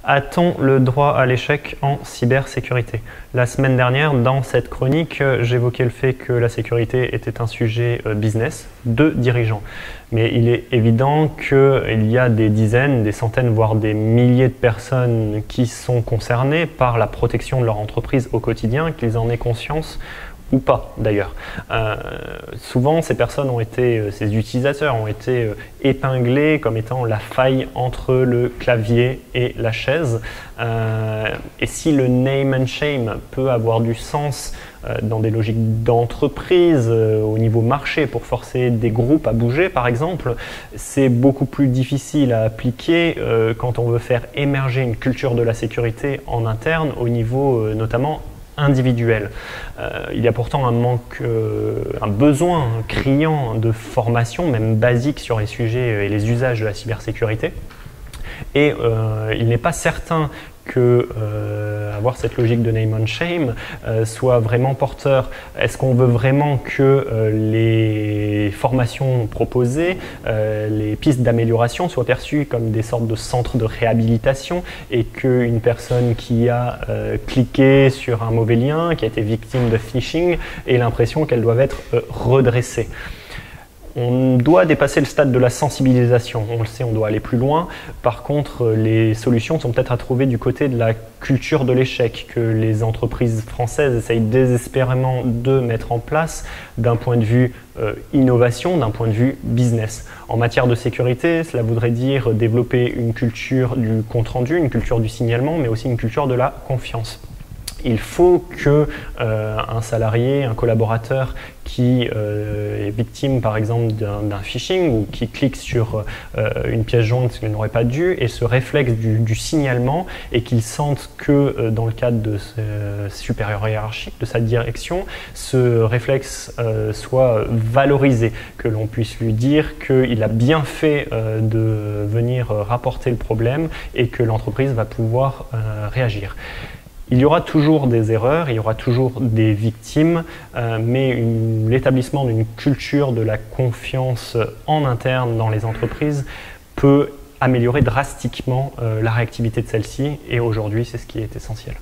A-t-on le droit à l'échec en cybersécurité? La semaine dernière, dans cette chronique, j'évoquais le fait que la sécurité était un sujet business de dirigeants. Mais il est évident qu'il y a des dizaines, des centaines, voire des milliers de personnes qui sont concernées par la protection de leur entreprise au quotidien, qu'ils en aient conscience ou pas d'ailleurs. Souvent, ces personnes ont été, ces utilisateurs ont été épinglés comme étant la faille entre le clavier et la chaise. Et si le name and shame peut avoir du sens dans des logiques d'entreprise, au niveau marché, pour forcer des groupes à bouger par exemple, c'est beaucoup plus difficile à appliquer quand on veut faire émerger une culture de la sécurité en interne, au niveau notamment individuel. Il y a pourtant un besoin criant de formation, même basique, sur les sujets et les usages de la cybersécurité. Et il n'est pas certain que avoir cette logique de name and shame soit vraiment porteur. Est-ce qu'on veut vraiment que les formations proposées, les pistes d'amélioration soient perçues comme des sortes de centres de réhabilitation et qu'une personne qui a cliqué sur un mauvais lien, qui a été victime de phishing, ait l'impression qu'elle doit être redressée? On doit dépasser le stade de la sensibilisation, on le sait, on doit aller plus loin. Par contre, les solutions sont peut-être à trouver du côté de la culture de l'échec que les entreprises françaises essayent désespérément de mettre en place d'un point de vue innovation, d'un point de vue business. En matière de sécurité, cela voudrait dire développer une culture du compte-rendu, une culture du signalement, mais aussi une culture de la confiance. Il faut que un salarié, un collaborateur qui est victime par exemple d'un phishing ou qui clique sur une pièce jointe qu'il n'aurait pas dû, et ce réflexe du signalement, et qu'il sente que dans le cadre de ses supérieurs hiérarchiques, de sa direction, ce réflexe soit valorisé, que l'on puisse lui dire qu'il a bien fait de venir rapporter le problème et que l'entreprise va pouvoir réagir. Il y aura toujours des erreurs, il y aura toujours des victimes, mais l'établissement d'une culture de la confiance en interne dans les entreprises peut améliorer drastiquement la réactivité de celle-ci, et aujourd'hui c'est ce qui est essentiel.